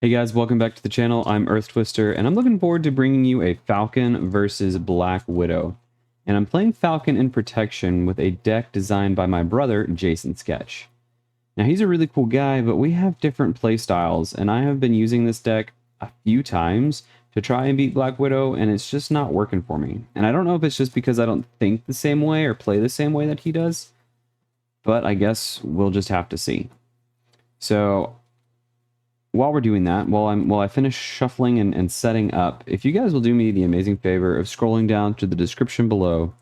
Hey guys, welcome back to the channel. I'm Earth Twister, and I'm looking forward to bringing you a Falcon versus Black Widow. And I'm playing Falcon in Protection with a deck designed by my brother, Jason Sketch. Now he's a really cool guy, but we have different playstyles, and I have been using this deck a few times to try and beat Black Widow, and it's just not working for me. And I don't know if it's just because I don't think the same way or play the same way that he does, but I guess we'll just have to see. So while we're doing that, while I finish shuffling and setting up, if you guys will do me the amazing favor of scrolling down to the description below,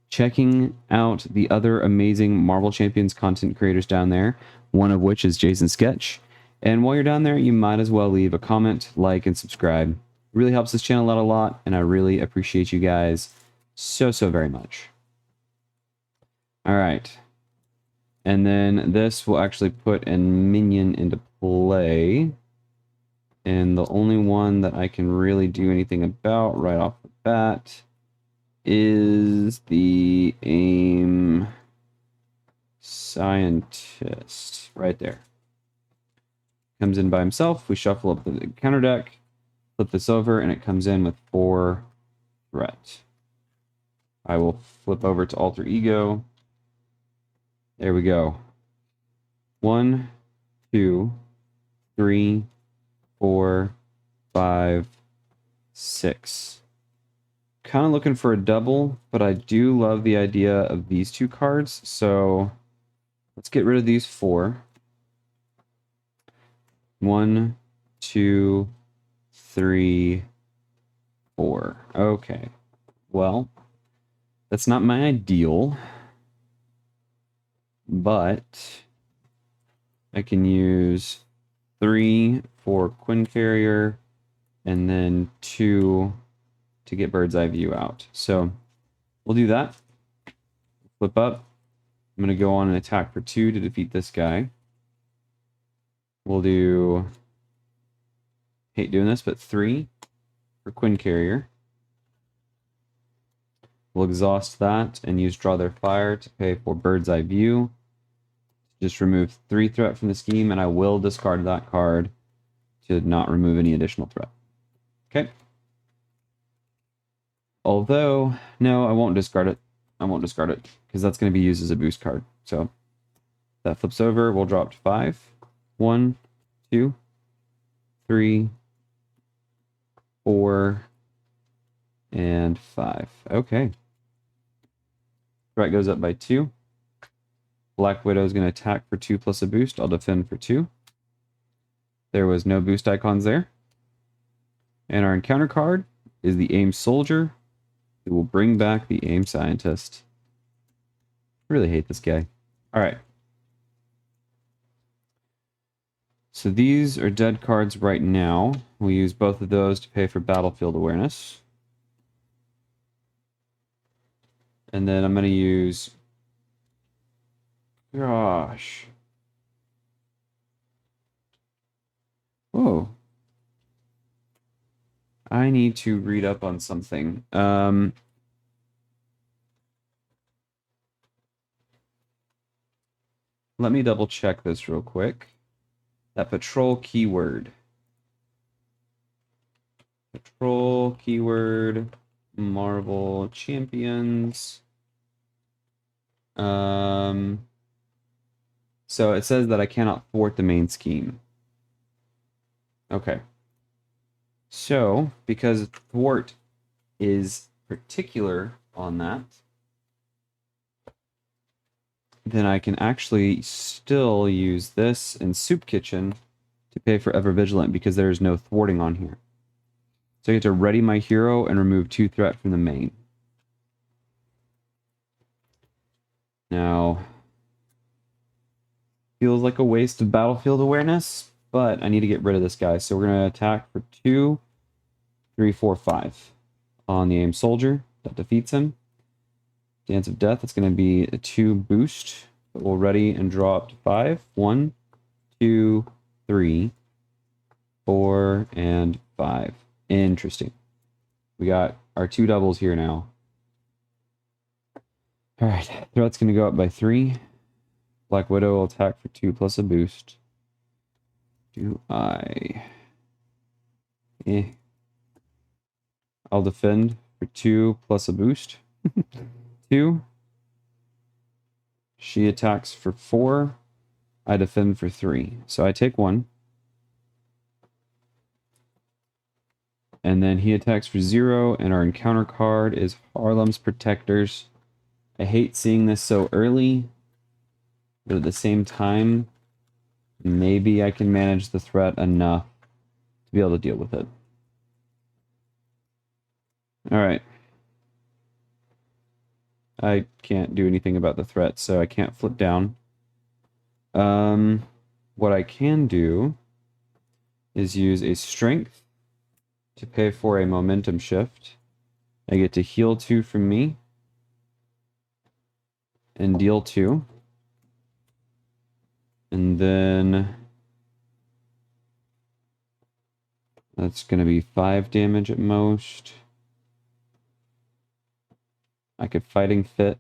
checking out the other amazing Marvel Champions content creators down there, one of which is Jason Sketch. And while you're down there, you might as well leave a comment, like, and subscribe. It really helps this channel out a lot, and I really appreciate you guys so very much. All right. And then this will actually put a minion into play. And the only one that I can really do anything about right off the bat is the AIM Scientist right there. Comes in by himself. We shuffle up the counter deck, flip this over, and it comes in with 4 threat. I will flip over to Alter Ego. There we go. 1, 2, 3, 4, 5, 6. Kind of looking for a double, but I do love the idea of these 2 cards, so let's get rid of these 4. 1, 2, 3, 4. Okay. Well, that's not my ideal, but I can use 3 for Quinn Carrier and then 2 to get Bird's Eye View out. So we'll do that. Flip up. I'm going to go on and attack for 2 to defeat this guy. We'll do, hate doing this, but 3 for Quinn Carrier. We'll exhaust that and use Draw Their Fire to pay for Bird's Eye View. Just remove 3 threat from the scheme, and I will discard that card to not remove any additional threat. Okay. Although, no, I won't discard it. I won't discard it, because that's going to be used as a boost card. So, that flips over. We'll drop to 5. 1, 2, 3, 4, and 5. Okay. Threat goes up by 2. Black Widow is going to attack for 2 plus a boost. I'll defend for 2. There was no boost icons there. And our encounter card is the AIM Soldier. It will bring back the AIM Scientist. I really hate this guy. Alright. So these are dead cards right now. We'll use both of those to pay for Battlefield Awareness. And then I'm going to use... Gosh. Whoa. I need to read up on something. Let me double check this real quick. That patrol keyword. Patrol keyword. Marvel Champions. So it says that I cannot thwart the main scheme. Okay. So, because thwart is particular on that, then I can actually still use this in Soup Kitchen to pay for Ever Vigilant because there is no thwarting on here. So I get to ready my hero and remove 2 threat from the main. Now, feels like a waste of Battlefield Awareness, but I need to get rid of this guy. So we're going to attack for 2, 3, 4, 5 on the AIM Soldier. That defeats him. Dance of Death, it's going to be a 2 boost. But we'll ready and draw up to 5. 1, 2, 3, 4, and 5. Interesting. We got our 2 doubles here now. Alright, threat's going to go up by 3. Black Widow will attack for 2 plus a boost. Do I I'll defend for 2 plus a boost. 2. She attacks for 4. I defend for 3. So I take 1. And then he attacks for 0, and our encounter card is Harlem's Protectors. I hate seeing this so early, but at the same time, maybe I can manage the threat enough to be able to deal with it. Alright. I can't do anything about the threat, so I can't flip down. What I can do is use a strength to pay for a momentum shift. I get to heal 2 from me and deal 2. And then that's going to be 5 damage at most. I could Fighting Fit.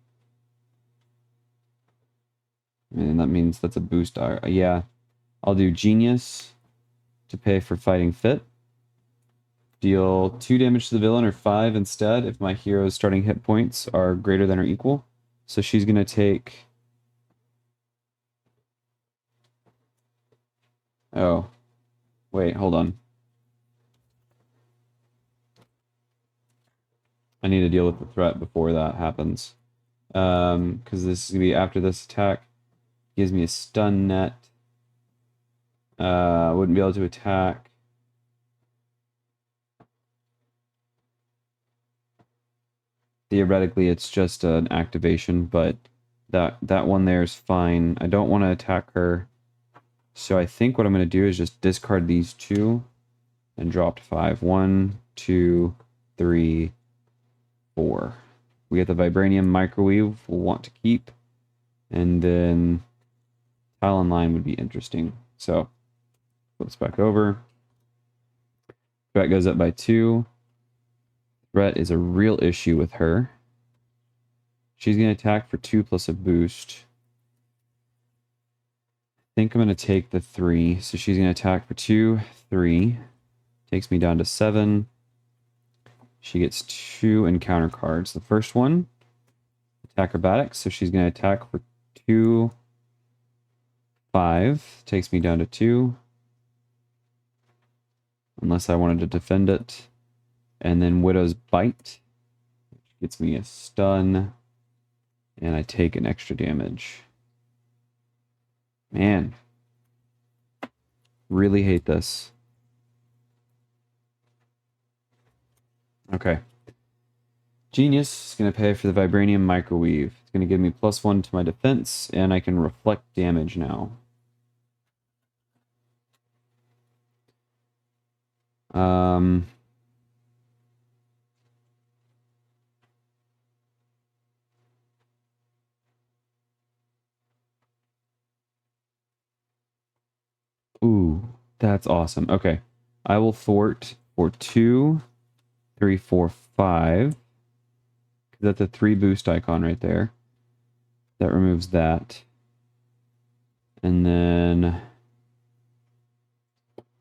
And that means that's a boost. Yeah, I'll do Genius to pay for Fighting Fit. Deal 2 damage to the villain, or 5 instead, if my hero's starting hit points are greater than or equal. So she's going to take... Oh. Wait, hold on. I need to deal with the threat before that happens. Because this is going to be after this attack. Gives me a stun net. Wouldn't be able to attack. Theoretically, it's just an activation, but that one there is fine. I don't want to attack her. So I think what I'm going to do is just discard these 2 and drop to 5. 1, 2, 3, 4. We get the Vibranium Microwave we'll want to keep. And then Talon Line would be interesting. So flips back over. Threat goes up by 2. Threat is a real issue with her. She's going to attack for 2 plus a boost. I think I'm going to take the 3. So she's going to attack for 2, 3. Takes me down to 7. She gets 2 encounter cards. The first one, Acrobatics. So she's going to attack for 2, 5. Takes me down to 2. Unless I wanted to defend it. And then Widow's Bite, which gets me a stun. And I take an extra damage. Man. Really hate this. Okay. Genius is going to pay for the Vibranium Microwave. It's going to give me +1 to my defense, and I can reflect damage now. Ooh, that's awesome. Okay. I will thwart for 2, 3, 4, 5. That's a 3 boost icon right there. That removes that. And then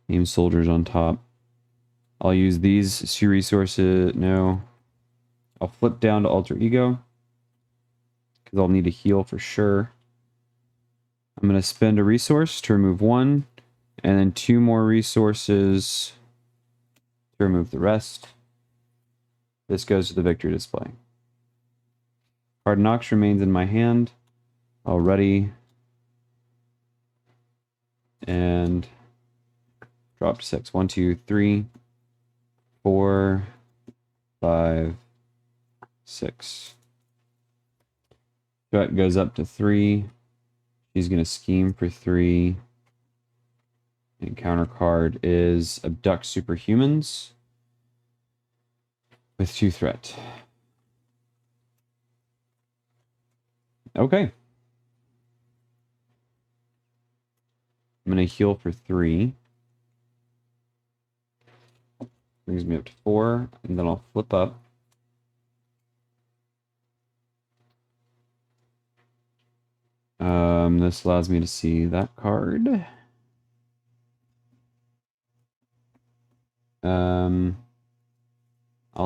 aim soldiers on top. I'll use these 2 resources. No. I'll flip down to Alter Ego. Because I'll need to heal for sure. I'm going to spend a resource to remove 1. And then 2 more resources to remove the rest. This goes to the victory display. Card Nox remains in my hand already. And drop to 6. 1, 2, 3, 4, 5, 6. Threat goes up to 3. She's going to scheme for 3. Encounter card is Abduct Superhumans with 2 threat. Okay. I'm going to heal for 3. Brings me up to 4, and then I'll flip up. This allows me to see that card. I'll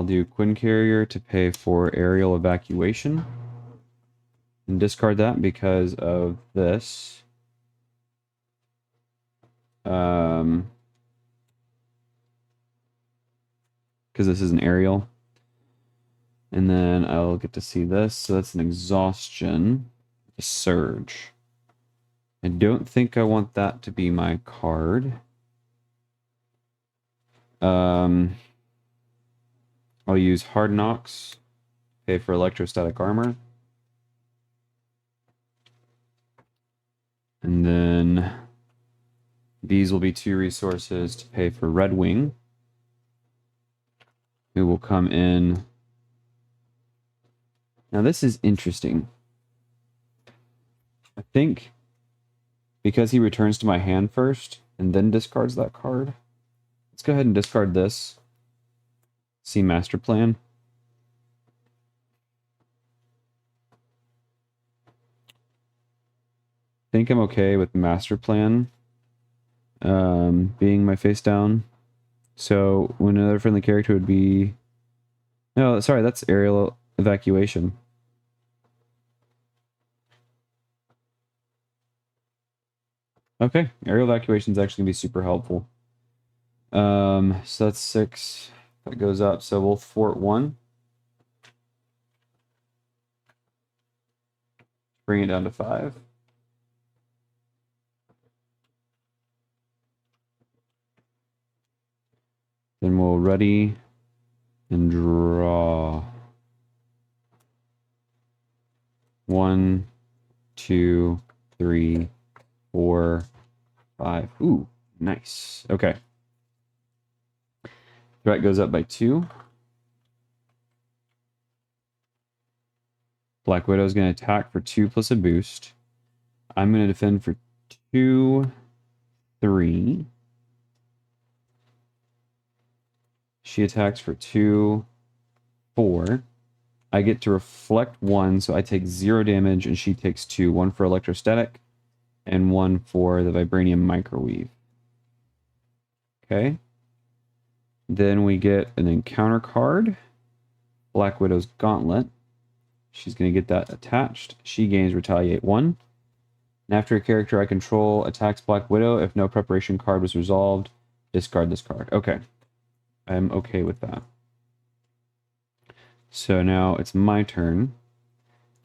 do Quinn Carrier to pay for aerial evacuation. And discard that because of this. Because this is an aerial. And then I'll get to see this. So that's an exhaustion. A surge. I don't think I want that to be my card. I'll use Hard Knocks. Pay for electrostatic armor. And then these will be 2 resources to pay for Red Wing, who will come in. Now this is interesting. I think because he returns to my hand first and then discards that card. Let's go ahead and discard this. See Master Plan. I think I'm okay with Master Plan being my face down. So when another friendly character would be... No, sorry, that's aerial evacuation. Okay, aerial evacuation is actually going to be super helpful. So that's 6. That goes up, so we'll fort 1. Bring it down to 5. Then we'll ready and draw. 1, 2, 3, 4, 5. Ooh, nice. Okay. Threat goes up by 2. Black Widow is going to attack for 2 plus a boost. I'm going to defend for 2, 3. She attacks for 2, 4. I get to reflect 1, so I take 0 damage, and she takes 2. 1 for electrostatic, and 1 for the vibranium microwave. Okay. Then we get an encounter card. Black Widow's Gauntlet. She's going to get that attached. She gains Retaliate 1. And after a character I control attacks Black Widow, if no preparation card was resolved, discard this card. Okay. I'm okay with that. So now it's my turn.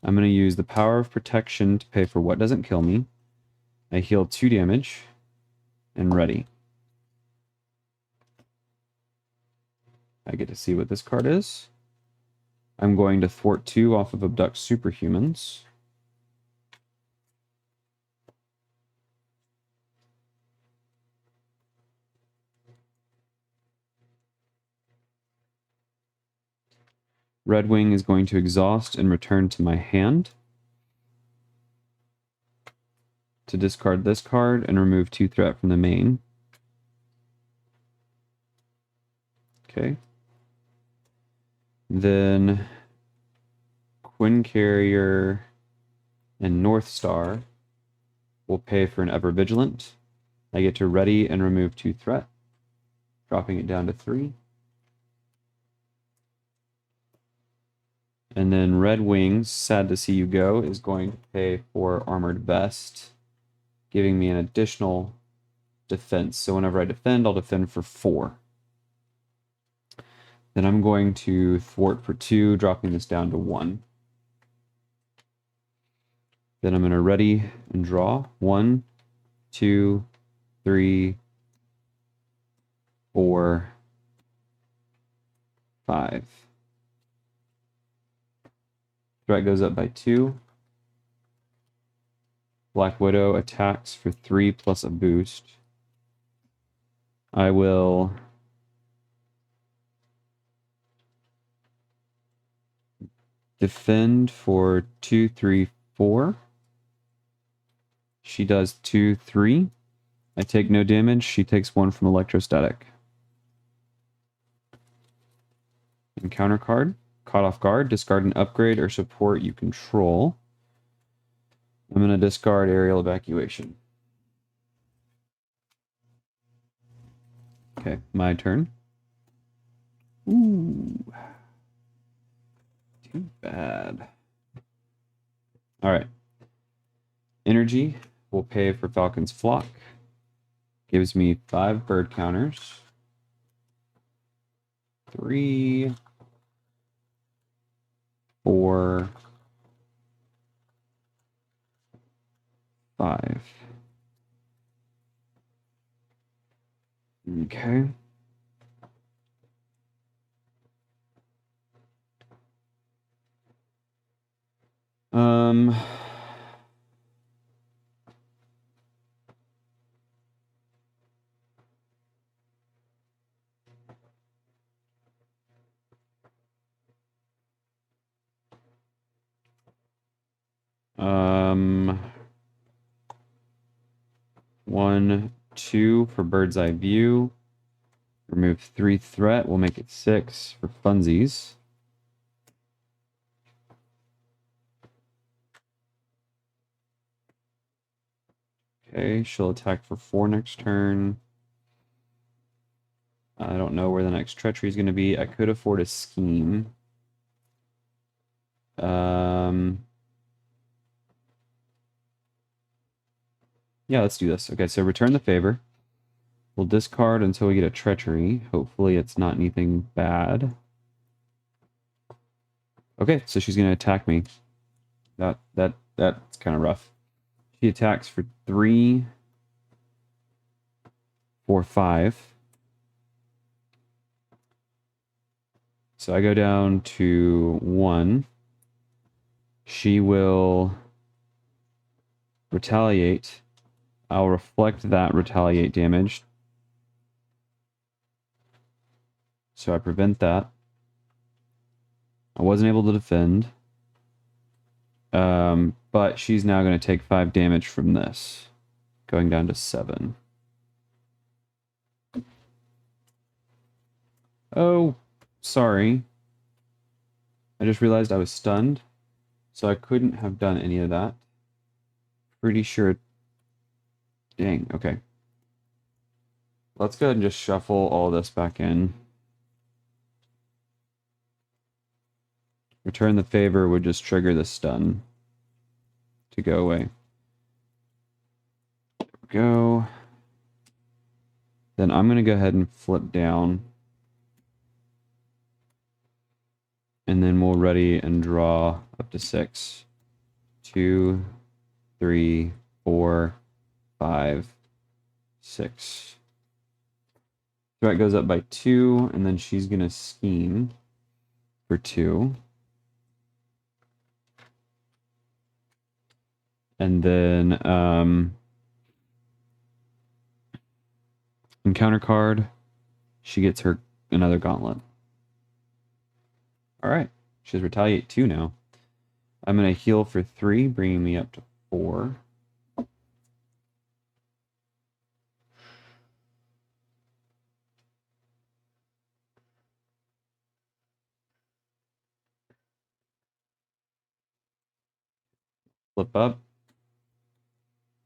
I'm going to use the Power of Protection to pay for what doesn't kill me. I heal 2 damage. And ready. I get to see what this card is. I'm going to thwart 2 off of Abduct Superhumans. Red Wing is going to exhaust and return to my hand. To discard this card and remove 2 threat from the main. Okay. Then Quinn Carrier and North Star will pay for an Ever Vigilant. I get to ready and remove 2 threat, dropping it down to 3. And then Red Wings, sad to see you go, is going to pay for Armored Vest, giving me an additional defense. So whenever I defend, I'll defend for 4. Then I'm going to thwart for 2, dropping this down to 1. Then I'm going to ready and draw. 1, 2, 3, 4, 5. Threat goes up by 2. Black Widow attacks for 3 plus a boost. I will defend for 2, 3, 4. She does 2, 3. I take no damage. She takes 1 from electrostatic. Encounter card. Caught off guard. Discard an upgrade or support you control. I'm going to discard aerial evacuation. Okay, my turn. Ooh. Too bad. All right. Energy will pay for Falcon's flock. Gives me 5 bird counters. 3, 4, 5. Okay. Um, um, 1, 2 for bird's eye view. Remove 3 threat. We'll make it 6 for funsies. Okay, she'll attack for 4 next turn. I don't know where the next treachery is going to be. I could afford a scheme. Yeah, let's do this. Okay, so return the favor. We'll discard until we get a treachery. Hopefully it's not anything bad. Okay, so she's going to attack me. That's kind of rough. She attacks for 3, 4, 5. So I go down to 1. She will retaliate. I'll reflect that retaliate damage. So I prevent that. I wasn't able to defend. But she's now going to take 5 damage from this. Going down to 7. Oh, sorry. I just realized I was stunned. So I couldn't have done any of that. Pretty sure. Dang, okay. Let's go ahead and just shuffle all this back in. Return the favor would just trigger the stun to go away. There we go. Then I'm going to go ahead and flip down. And then we'll ready and draw up to 6. 2, 3, 4, 5, 6. Threat goes up by 2, and then she's going to scheme for 2. And then encounter card, she gets her another gauntlet. All right, she has retaliate 2 now. I'm going to heal for 3, bringing me up to 4. Flip up.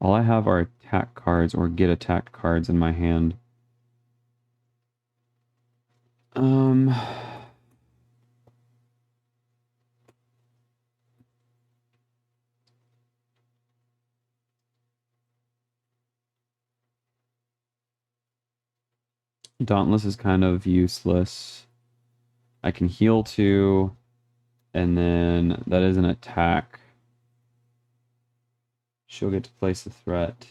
All I have are attack cards or get attacked cards in my hand. Dauntless is kind of useless. I can heal 2, and then that is an attack. She'll get to place a threat.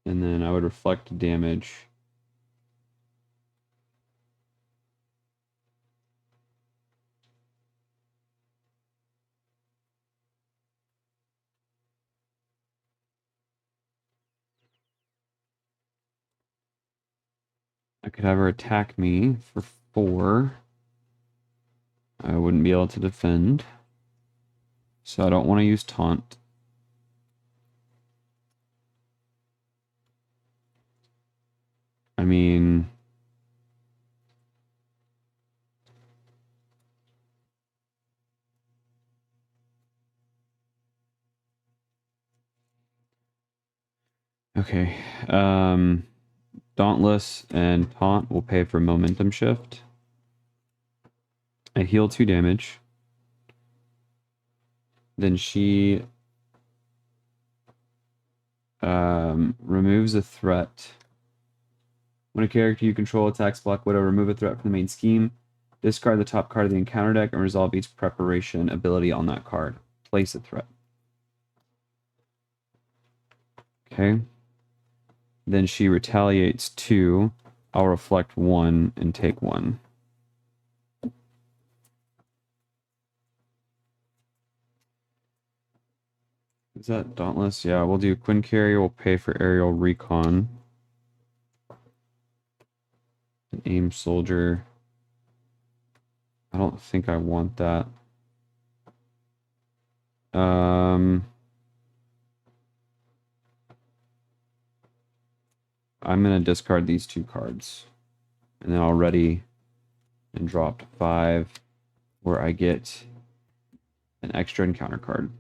And then I would reflect damage. I could have her attack me for 4. I wouldn't be able to defend. So I don't want to use taunt. I mean, Okay. Dauntless and Taunt will pay for momentum shift. I heal 2 damage. Then she removes a threat. When a character you control attacks Black Widow, remove a threat from the main scheme. Discard the top card of the encounter deck and resolve each preparation ability on that card. Place a threat. Okay. Then she retaliates 2. I'll reflect 1 and take 1. Is that Dauntless? Yeah, we'll do Quinn Carrier. We'll pay for aerial recon. An aim soldier. I don't think I want that. I'm going to discard these 2 cards. And then I'll ready and drop to 5, where I get an extra encounter card.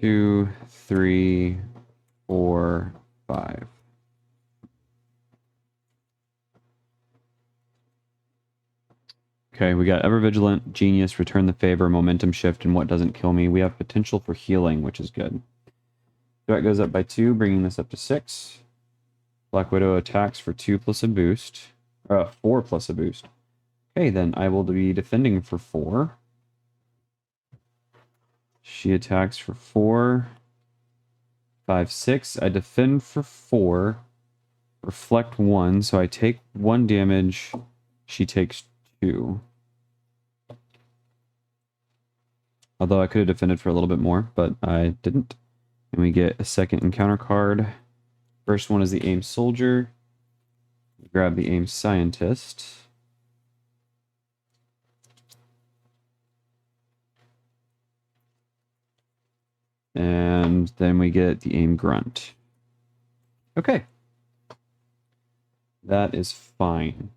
Two, 3, 4, 5. Okay, we got Ever Vigilant, Genius, Return the Favor, Momentum Shift, and What Doesn't Kill Me. We have potential for healing, which is good. Threat goes up by 2, bringing this up to 6. Black Widow attacks for 2 plus a boost. 4 plus a boost. Okay, then I will be defending for 4. She attacks for 4. 5, 6. I defend for 4. Reflect 1, so I take 1 damage. She takes 2. Although I could have defended for a little bit more, but I didn't. And we get a second encounter card. First one is the Aim Soldier. Grab the Aim Scientist. And then we get the Aim Grunt. Okay. That is fine.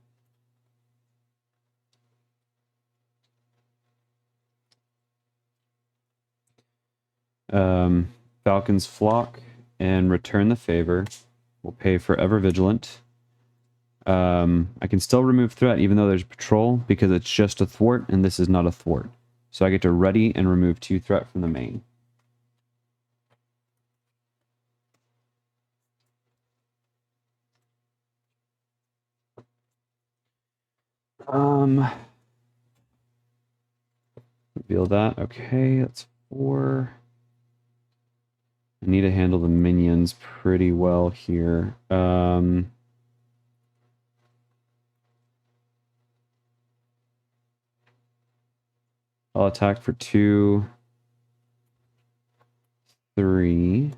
Falcon's Flock and Return the Favor will pay for Ever Vigilant. I can still remove threat even though there's patrol because it's just a thwart and this is not a thwart. So I get to ready and remove 2 threat from the main. Reveal that. Okay, that's 4. I need to handle the minions pretty well here. I'll attack for 2, 3.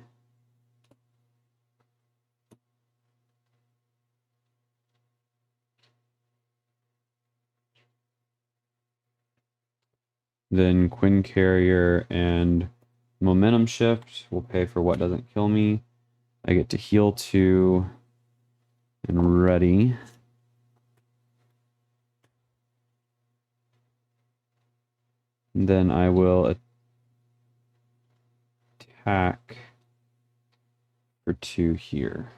Then Quinn Carrier and Momentum Shift will pay for What Doesn't Kill Me. I get to heal 2 and ready. And then I will attack for 2 here.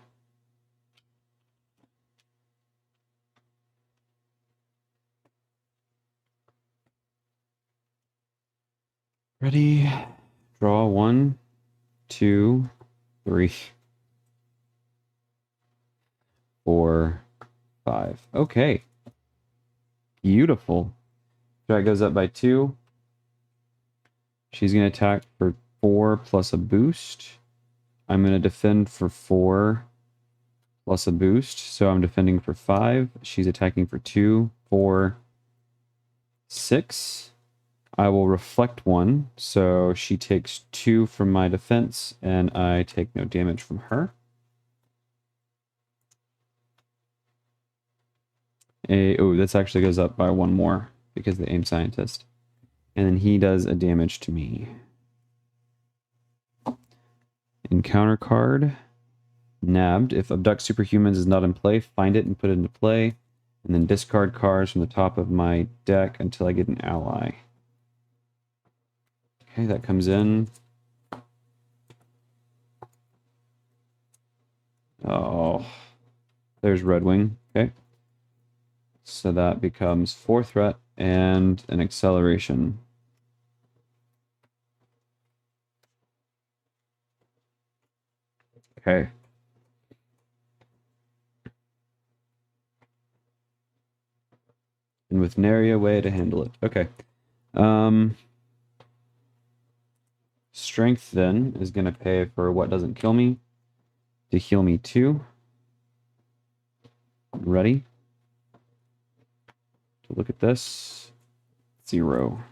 Ready. Draw 1, 2, 3, 4, 5. Okay. Beautiful. Drag goes up by 2. She's going to attack for 4 plus a boost. I'm going to defend for 4 plus a boost. So I'm defending for 5. She's attacking for 2, 4, 6. I will reflect 1. So she takes 2 from my defense, and I take no damage from her. Oh, this actually goes up by 1 more because of the Aim Scientist. And then he does a damage to me. Encounter card. Nabbed. If Abduct Superhumans is not in play, find it and put it into play. And then discard cards from the top of my deck until I get an ally. Okay, that comes in. Oh, there's Red Wing. Okay. So that becomes 4 threat and an acceleration. Okay. And with nary a way to handle it. Okay. Strength then is going to pay for what doesn't kill me to heal me 2. Ready? To look at this. 0.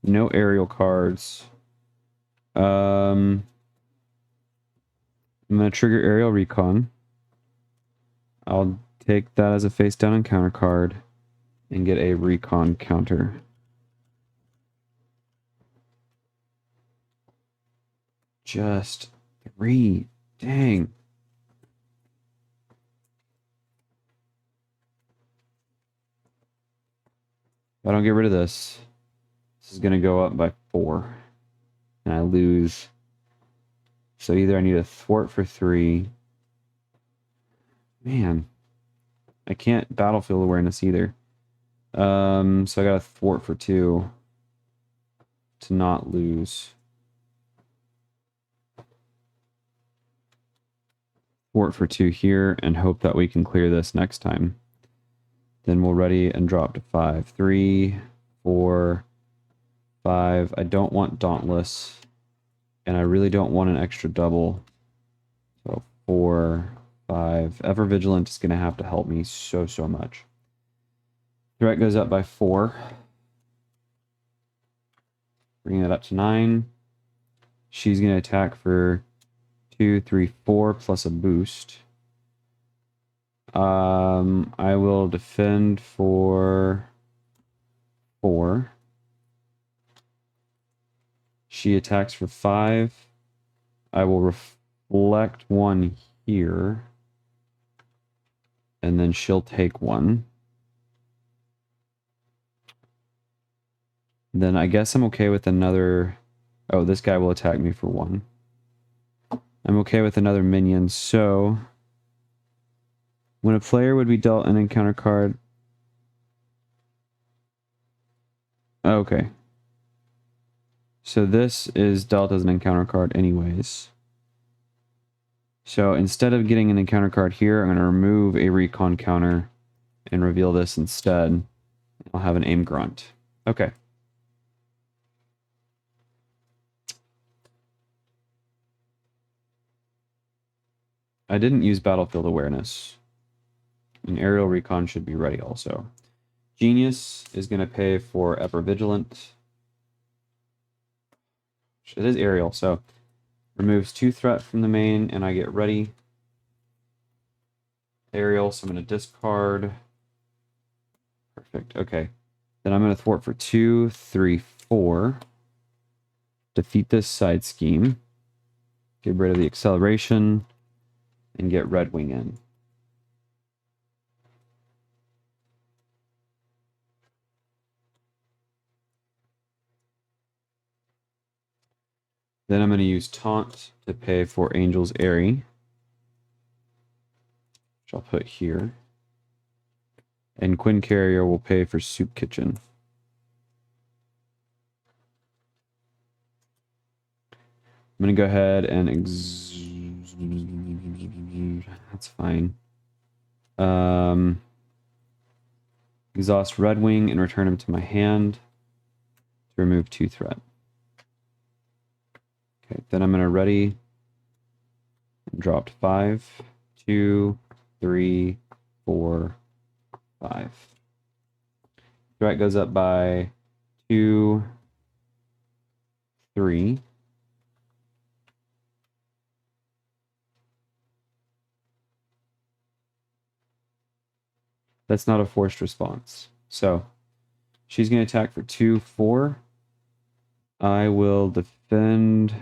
No aerial cards. I'm going to trigger Aerial Recon. I'll take that as a face down encounter card and get a recon counter. Just 3. Dang. If I don't get rid of this, this is going to go up by 4. And I lose. So either I need a thwart for 3. Man. I can't battlefield awareness either. So I got a thwart for 2 to not lose. Thwart for 2 here and hope that we can clear this next time. Then we'll ready and drop to 5. 3, 4, 5. I don't want Dauntless. And I really don't want an extra double. So 4, 5. Ever Vigilant is going to have to help me so much. Threat goes up by 4. Bringing that up to 9. She's going to attack for 2, 3, 4 plus a boost. I will defend for 4. She attacks for 5. I will reflect 1 here. And then she'll take 1. Then I guess I'm okay with another... Oh, this guy will attack me for 1. I'm okay with another minion, so... When a player would be dealt an encounter card... Okay. So this is dealt as an encounter card anyways. So instead of getting an encounter card here, I'm going to remove a recon counter and reveal this instead. I'll have an aim grunt. Okay. I didn't use battlefield awareness. And aerial recon should be ready also. Genius is going to pay for Ever Vigilant. It is aerial, so removes 2 threat from the main, and I get ready. Aerial, so I'm going to discard. Perfect, okay. Then I'm going to thwart for 2, 3, 4. Defeat this side scheme. Get rid of the acceleration, and get Red Wing in. Then I'm going to use Taunt to pay for Angel's Airy, which I'll put here. And Quinn Carrier will pay for Soup Kitchen. I'm going to go ahead and... That's fine. Exhaust Red Wing and return him to my hand to remove 2 threat. Okay, then I'm going to ready and drop to 5, 2, 3, 4, 5. Threat goes up by 2, 3. That's not a forced response. So she's going to attack for 2, 4. I will defend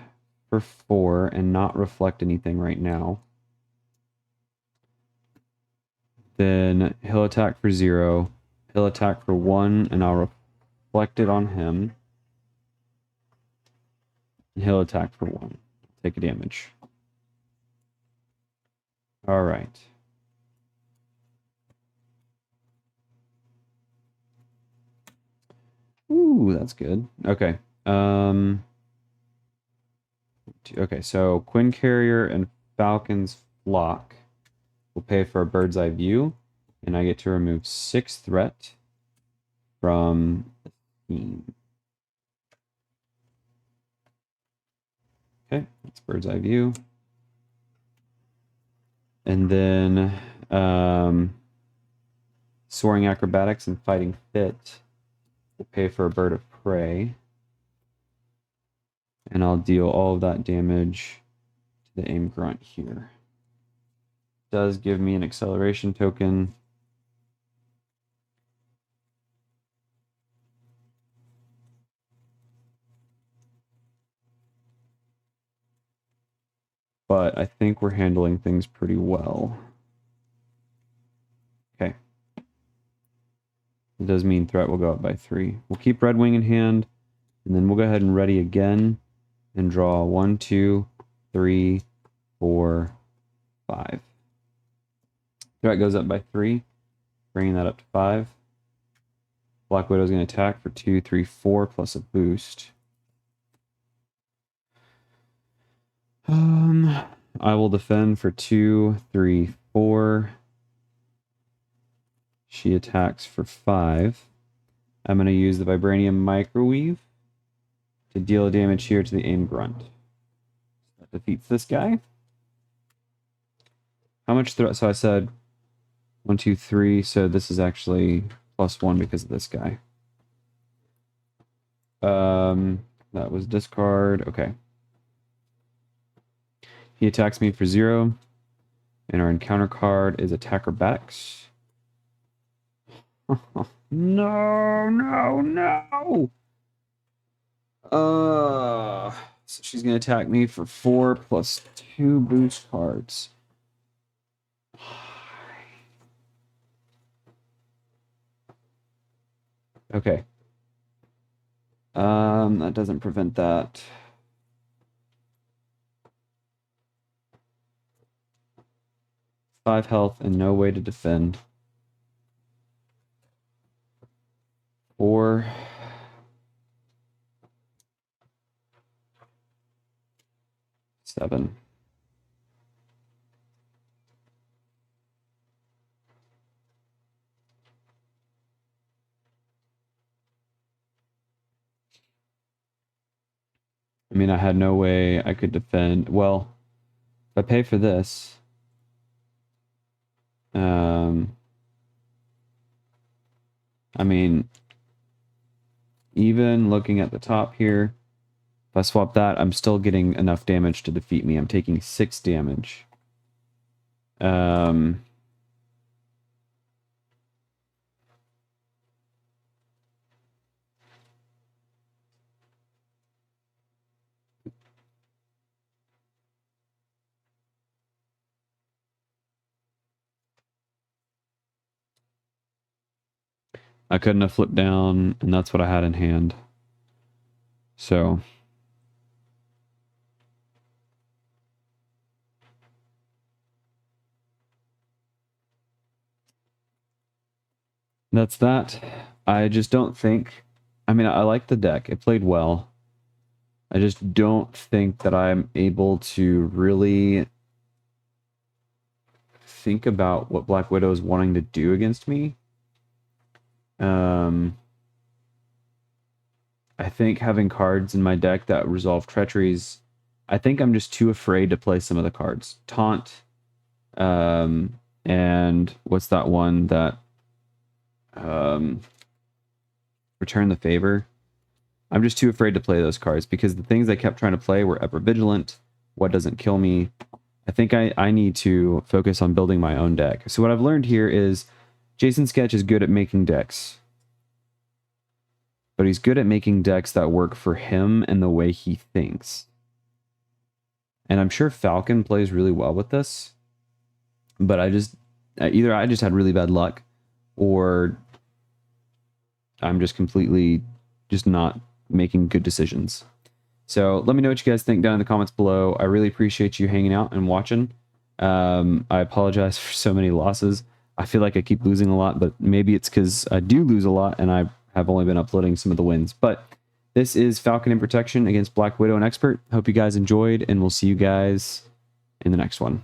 for 4 and not reflect anything right now. Then he'll attack for 0. He'll attack for 1, and I'll reflect it on him. And he'll attack for 1. Take a damage. Alright. Ooh, that's good. Okay. Okay, so Quinn Carrier and Falcon's Flock will pay for a bird's eye view, and I get to remove 6 threat from the team. Okay, that's bird's eye view. And then Soaring Acrobatics and Fighting Fit will pay for a bird of prey. And I'll deal all of that damage to the aim grunt here. Does give me an acceleration token. But I think we're handling things pretty well. Okay. It does mean threat will go up by 3. We'll keep Red Wing in hand, and then we'll go ahead and ready again and draw 1, 2, 3, 4, 5. Threat goes up by 3, bringing that up to 5. Black Widow's going to attack for 2, 3, 4 plus a boost. I will defend for 2, 3, 4. She attacks for 5. I'm going to use the Vibranium Microwave to deal damage here to the aim grunt. That defeats this guy. How much threat? So I said 1, 2, 3. So this is actually +1 because of this guy. That was discard. Okay. He attacks me for 0. And our encounter card is Attack Acrobatics. No, no, no! So she's going to attack me for 4 plus 2 boost cards. Okay. That doesn't prevent that. Five health and no way to defend. 4. Seven. I mean, I had no way I could defend. Well, if I pay for this, I mean, even looking at the top here, if I swap that, I'm still getting enough damage to defeat me. I'm taking 6 damage. I couldn't have flipped down, and that's what I had in hand. So that's that. I just don't think... I mean, I like the deck. It played well. I just don't think that I'm able to really think about what Black Widow is wanting to do against me. I think having cards in my deck that resolve treacheries, I think I'm just too afraid to play some of the cards. Taunt, and what's that one that Return the Favor? I'm just too afraid to play those cards because the things I kept trying to play were Ever Vigilant, What Doesn't Kill Me. I think I need to focus on building my own deck. So what I've learned here is Jason Sketch is good at making decks. But he's good at making decks that work for him and the way he thinks. And I'm sure Falcon plays really well with this. But I just either I just had really bad luck, or I'm just completely just not making good decisions. So let me know what you guys think down in the comments below. I really appreciate you hanging out and watching. I apologize for so many losses. I feel like I keep losing a lot, but maybe it's because I do lose a lot and I have only been uploading some of the wins. But this is Falcon in Protection against Black Widow and Expert. Hope you guys enjoyed, and we'll see you guys in the next one.